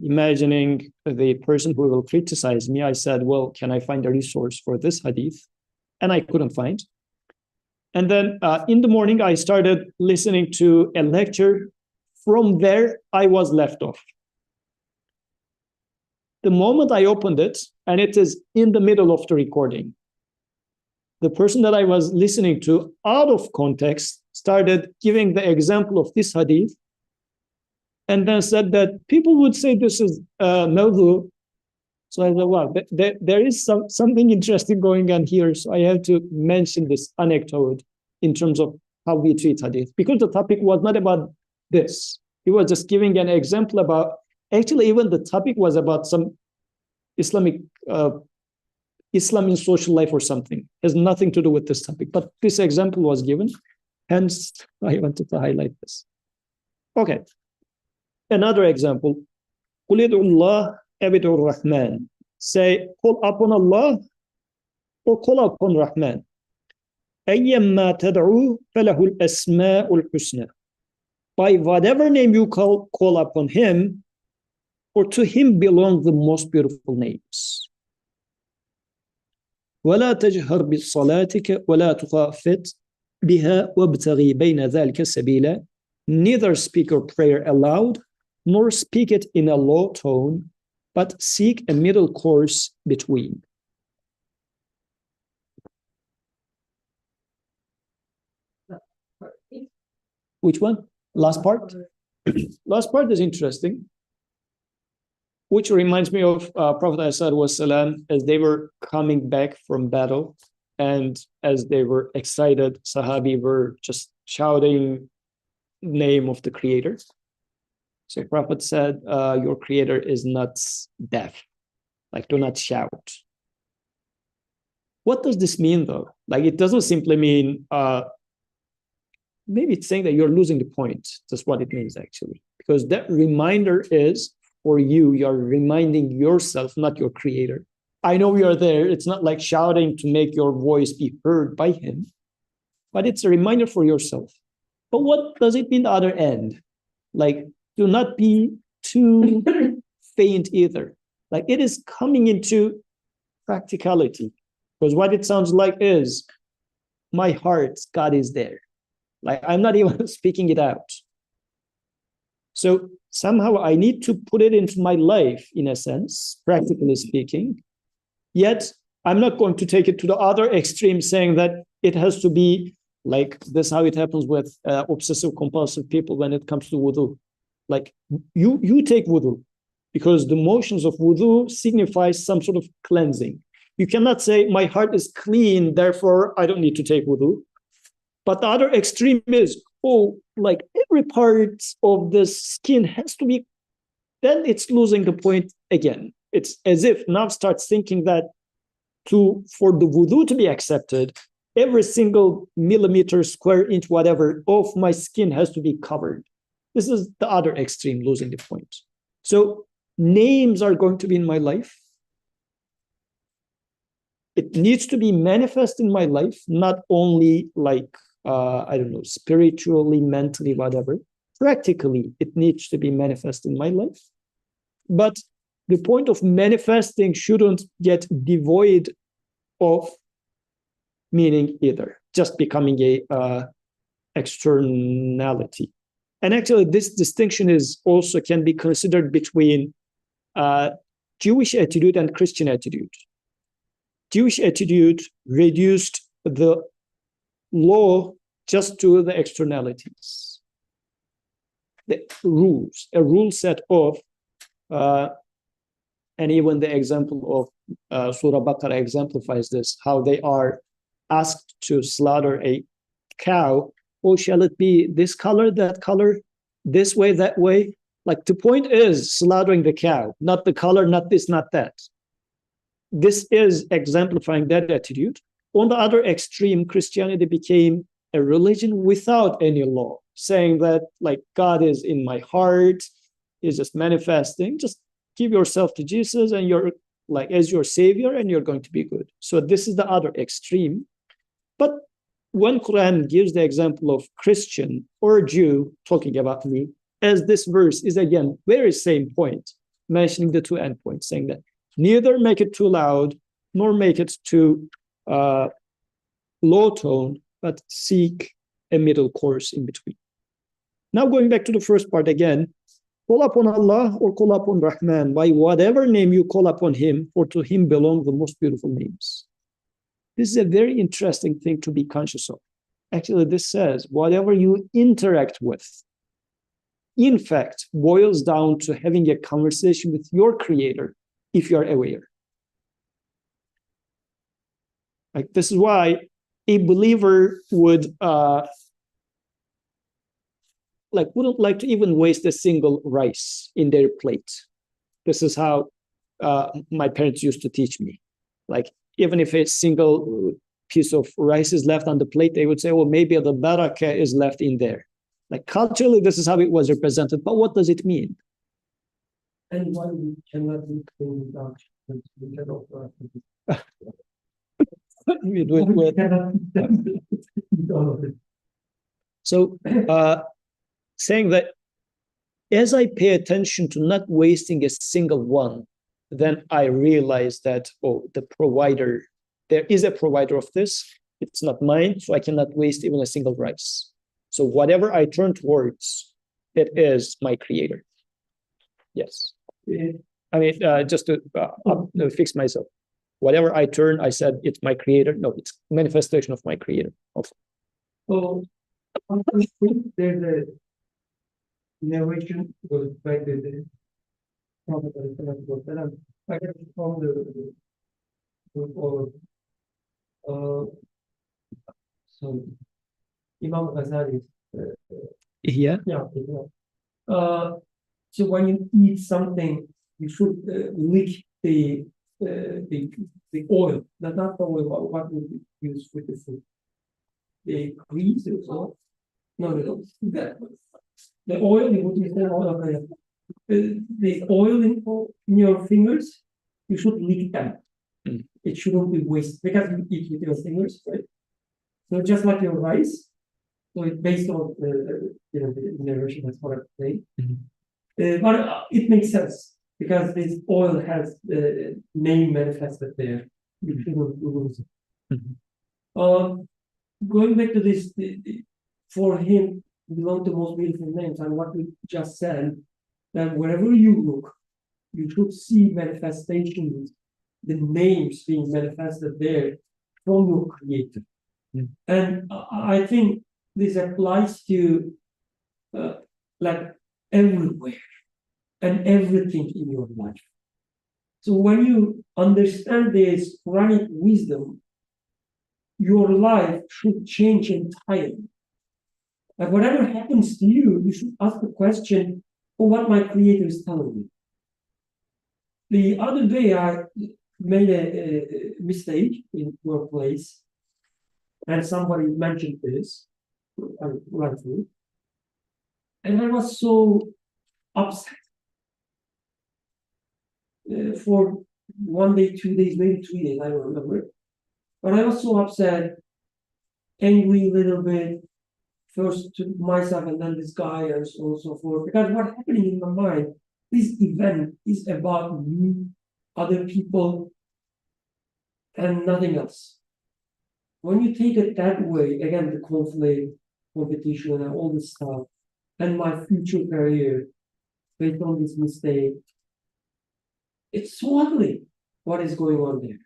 imagining the person who will criticize me. I said, well, can I find a resource for this hadith? And I couldn't find. And then in the morning, I started listening to a lecture. From there, I was left off. The moment I opened it, and it is in the middle of the recording, the person that I was listening to, out of context, started giving the example of this hadith, and then said that people would say this is mawdu. So I thought, wow, there is something interesting going on here. So I have to mention this anecdote in terms of how we treat hadith, because the topic was not about this. He was just giving an example about, actually, even the topic was about some Islamic Islam in social life or something. It has nothing to do with this topic, but this example was given, hence I wanted to highlight this. Okay, another example. قُلِ ادْعُوا اللَّهَ أَوِ ادْعُوا الرَّحْمَنَ. Say, call upon Allah or call upon Rahman. أَيَّمَّا تَدْعُوا فَلَهُ الْأَسْمَاءُ الْحُسْنَى. By whatever name you call upon him, or to him belong the most beautiful names. ولا تجهر بصلاتك ولا تخافت بها وابتغي بين ذلك سبيلا. Neither speak your prayer aloud, nor speak it in a low tone, but seek a middle course between. Which one? Last part? Last part is interesting, which reminds me of Prophet ﷺ as they were coming back from battle, and as they were excited, Sahabi were just shouting name of the Creator. So Prophet said, your Creator is not deaf, like do not shout. What does this mean though? Like it doesn't simply mean, maybe it's saying that you're losing the point. That's what it means actually. Because that reminder is for you, you're reminding yourself, not your Creator. I know you're there. It's not like shouting to make your voice be heard by him, but it's a reminder for yourself. But what does it mean the other end? Like, do not be too faint either. Like it is coming into practicality. Because what it sounds like is my heart, God is there. Like I'm not even speaking it out. So somehow I need to put it into my life, in a sense, practically speaking. Yet I'm not going to take it to the other extreme, saying that it has to be like this, how it happens with obsessive compulsive people when it comes to wudu. Like you take wudu because the motions of wudu signifies some sort of cleansing. You cannot say my heart is clean, therefore I don't need to take wudu. But the other extreme is, oh, like every part of the skin has to be, then it's losing the point again. It's as if now starts thinking that for the wudu to be accepted, every single millimeter, square inch, whatever, of my skin has to be covered. This is the other extreme, losing the point. So names are going to be in my life. It needs to be manifest in my life, not only like, I don't know, spiritually, mentally, whatever. Practically, it needs to be manifest in my life. But the point of manifesting shouldn't get devoid of meaning either, just becoming a externality. And actually, this distinction is also can be considered between Jewish attitude and Christian attitude. Jewish attitude reduced the law just to the externalities, the rules, a rule set of, and even the example of Surah Baqarah exemplifies this, how they are asked to slaughter a cow. Oh, shall it be this color, that color, this way, that way? Like the point is slaughtering the cow, not the color, not this, not that. This is exemplifying that attitude. On the other extreme, Christianity became a religion without any law, saying that like God is in my heart, is just manifesting. Just give yourself to Jesus and you're like as your savior and you're going to be good. So this is the other extreme. But when Quran gives the example of Christian or Jew talking about me, as this verse is again very same point, mentioning the two endpoints, saying that neither make it too loud nor make it too low tone, but seek a middle course in between. Now going back to the first part again, call upon Allah or call upon Rahman, by whatever name you call upon him, for to him belong the most beautiful names. This is a very interesting thing to be conscious of. Actually, this says whatever you interact with, in fact, boils down to having a conversation with your creator, if you are aware. Like this is why a believer wouldn't like to even waste a single rice in their plate. This is how my parents used to teach me. Like even if a single piece of rice is left on the plate, they would say, "Oh, maybe the barakah is left in there." Like culturally, this is how it was represented. But what does it mean? And why we cannot do things without we cannot We do it with. So saying that as I pay attention to not wasting a single one, then I realize that, oh, the provider, there is a provider of this. It's not mine, so I cannot waste even a single rice. So whatever I turn towards, it is my creator. Yes. I mean, just to fix myself. Whatever I turn, I said it's my creator. No, it's manifestation of my creator. Also. So there's a narration goes back to the Prophet I get from the book of so Imam Ghazali. Yeah. So when you eat something, you should lick the oil. Not the oil, what would you use with the food? The grease or so? No. The oil, you would use the oil. The oil in your fingers, you should lick them. It shouldn't be wasted because you eat with your fingers, right? So just like your rice, so it's based on the narration, that's what I'm saying. But it makes sense because this oil has the name manifested there. You shouldn't lose it. Going back to this, for him, belong to most beautiful names, and what we just said, that wherever you look, you should see manifestations, the names being manifested there from your creator. And I think this applies to like everywhere and everything in your life. So when you understand this Quranic wisdom, your life should change entirely. Like whatever happens to you, you should ask the question, oh, what my creator is telling me. The other day, I made a mistake in workplace, and somebody mentioned this, rightfully, and I was so upset for 1 day, 2 days, maybe 3 days, I don't remember. But I was so upset, angry a little bit, first to myself and then this guy and so on and so forth. Because what's happening in my mind, this event is about me, other people, and nothing else. When you take it that way, again, the conflict, competition, and all this stuff, and my future career based on this mistake, it's so ugly what is going on there.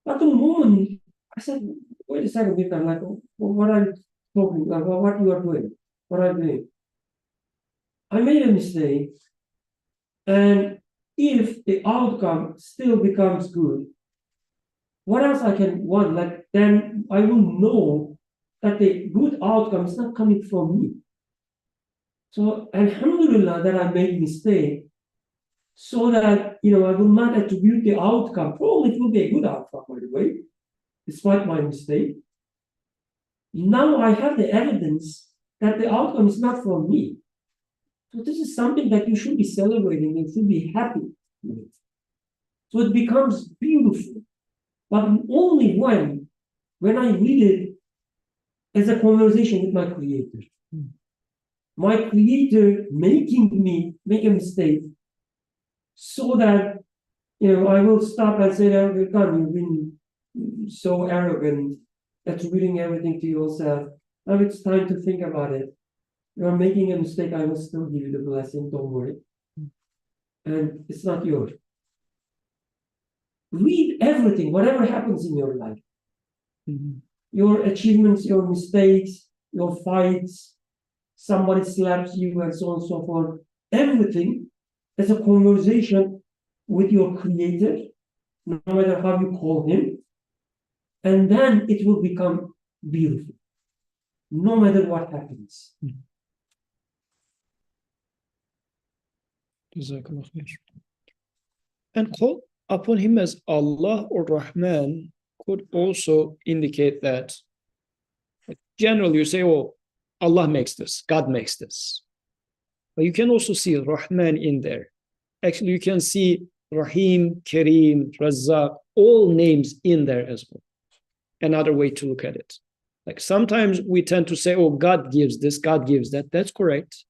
At the moment, I said, wait a second, I'm like, what are you talking about? What you are doing? What are you doing? I made a mistake, and if the outcome still becomes good, what else I can want? Like, then I will know that the good outcome is not coming from me. So, alhamdulillah that I made a mistake, so that, I will not attribute the outcome. Probably it will be a good outcome, by the way, despite my mistake. Now I have the evidence that the outcome is not from me. So this is something that you should be celebrating and should be happy with. So it becomes beautiful, but only when I read it as a conversation with my creator. My creator making me make a mistake, so that I will stop and say, oh, God, you've been so arrogant, attributing everything to yourself. Now it's time to think about it. You are making a mistake, I will still give you the blessing, don't worry. And it's not yours. Read everything, whatever happens in your life. Your achievements, your mistakes, your fights, somebody slaps you, and so on and so forth. Everything is a conversation with your creator, no matter how you call him. And then it will become beautiful, no matter what happens. And call upon him as Allah or Rahman could also indicate that, generally you say, oh, Allah makes this, God makes this. But you can also see Rahman in there. Actually, you can see Rahim, Kareem, Razzaq, all names in there as well. Another way to look at it. Like sometimes we tend to say, oh, God gives this, God gives that. That's correct.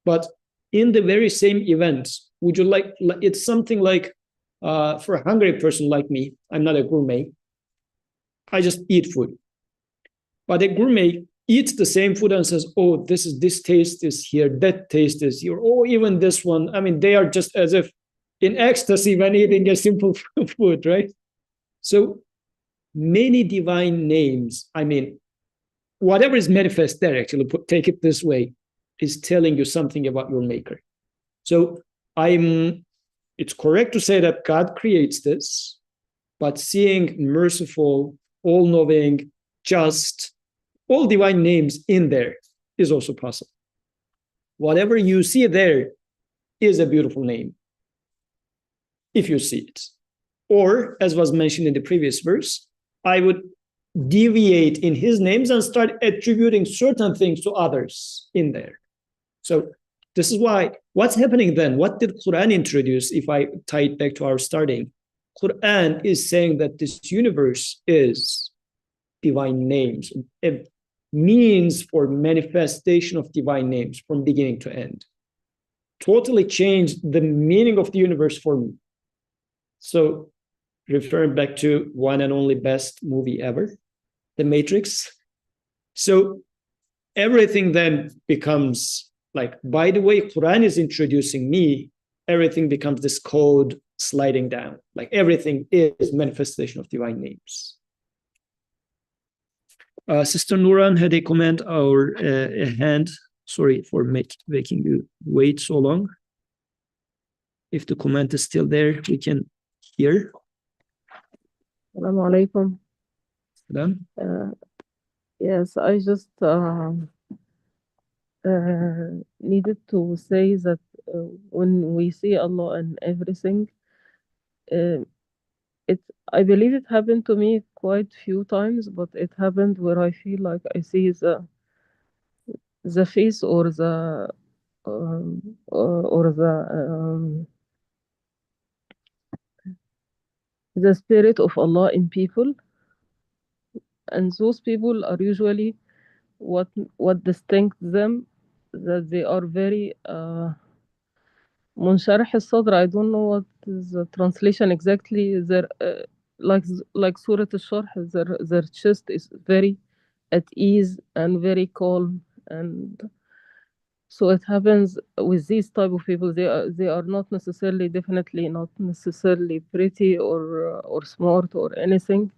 But in the very same event, would you like, it's something like, for a hungry person like me, I'm not a gourmet, I just eat food. But a gourmet eats the same food and says, oh, this taste is here, that taste is here, or even this one. I mean, they are just as if in ecstasy when eating a simple food, right? So many divine names, I mean, whatever is manifest there, actually, take it this way, is telling you something about your maker. So it's correct to say that God creates this, but seeing merciful, all-knowing, just, all divine names in there is also possible. Whatever you see there is a beautiful name, if you see it. Or, as was mentioned in the previous verse, I would deviate in his names and start attributing certain things to others in there. So this is why, what's happening then? What did Qur'an introduce? If I tie it back to our starting, Qur'an is saying that this universe is divine names, a means for manifestation of divine names from beginning to end. Totally changed the meaning of the universe for me. So referring back to one and only best movie ever, The Matrix. So everything then becomes like, by the way Quran is introducing me, everything becomes this code sliding down. Like everything is manifestation of divine names. Sister Nuran had a comment or a hand. Sorry for making you wait so long. If the comment is still there, we can hear. Assalamu alaikum. Salam. Yes, I just needed to say that when we see Allah and everything, I believe it happened to me quite few times, but it happened where I feel like I see the face or the spirit of Allah in people, and those people are usually what distinct them, that they are very منشرح الصدر. I don't know what is the translation exactly. Their like Surah Al-Sharh, their chest is very at ease and very calm, and so it happens with these type of people. They are not necessarily, definitely not necessarily pretty or smart or anything,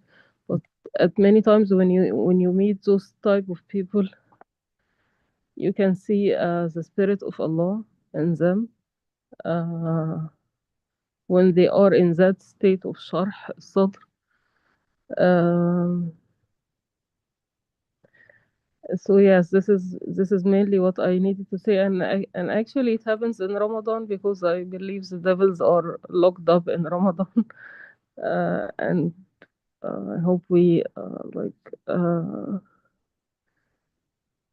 but at many times when you meet those type of people, you can see the spirit of Allah in them when they are in that state of sharh sadr. So yes, this is mainly what I needed to say, and actually it happens in Ramadan, because I believe the devils are locked up in Ramadan, and I hope we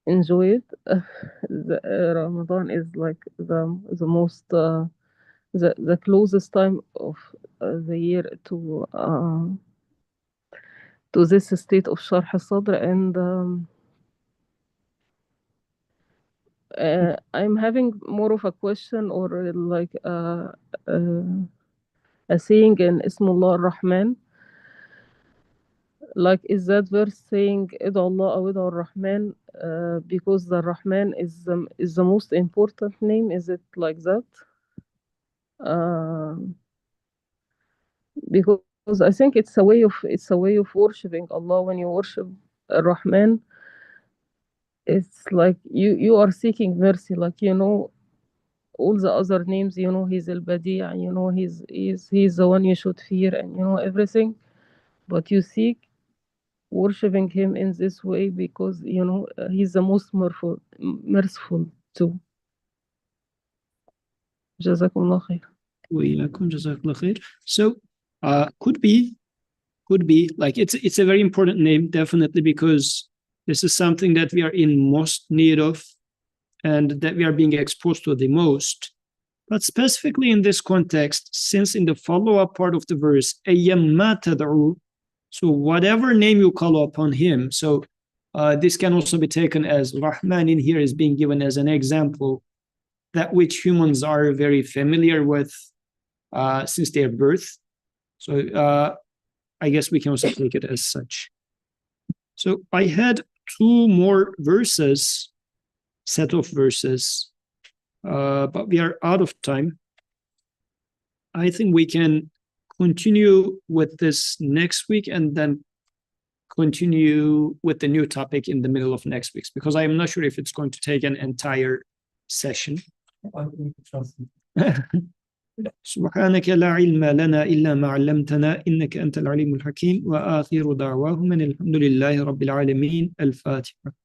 enjoy it. Ramadan is like the most the closest time of the year to this state of sharh sadr, and I'm having more of a question, or like a saying in Ismullah ar-Rahman. Like, is that verse saying Id Allah or Id ar-Rahman because the Rahman is the most important name? Is it like that? Because I think it's a way of worshiping Allah. When you worship ar-Rahman, it's like you are seeking mercy, like, all the other names, he's al-Badi', he's the one you should fear, and everything, but you seek worshiping him in this way because he's the most merciful too. Jazakumullah khair. وإياكم جزاك الله خير. So could be like it's a very important name, definitely, because this is something that we are in most need of and that we are being exposed to the most. But specifically in this context, since in the follow-up part of the verse, أَيَّمَّا تَدْعُوا, so whatever name you call upon him, so this can also be taken as Rahman in here is being given as an example, that which humans are very familiar with since their birth. So I guess we can also take it as such. So I had two more verses, set of verses, but we are out of time. I think we can continue with this next week and then continue with the new topic in the middle of next week, because I am not sure if it's going to take an entire session. سبحانك لا علم لنا إلا ما علمتنا إنك أنت العليم الحكيم وآخر دعواهم أن الحمد لله رب العالمين. الفاتحة.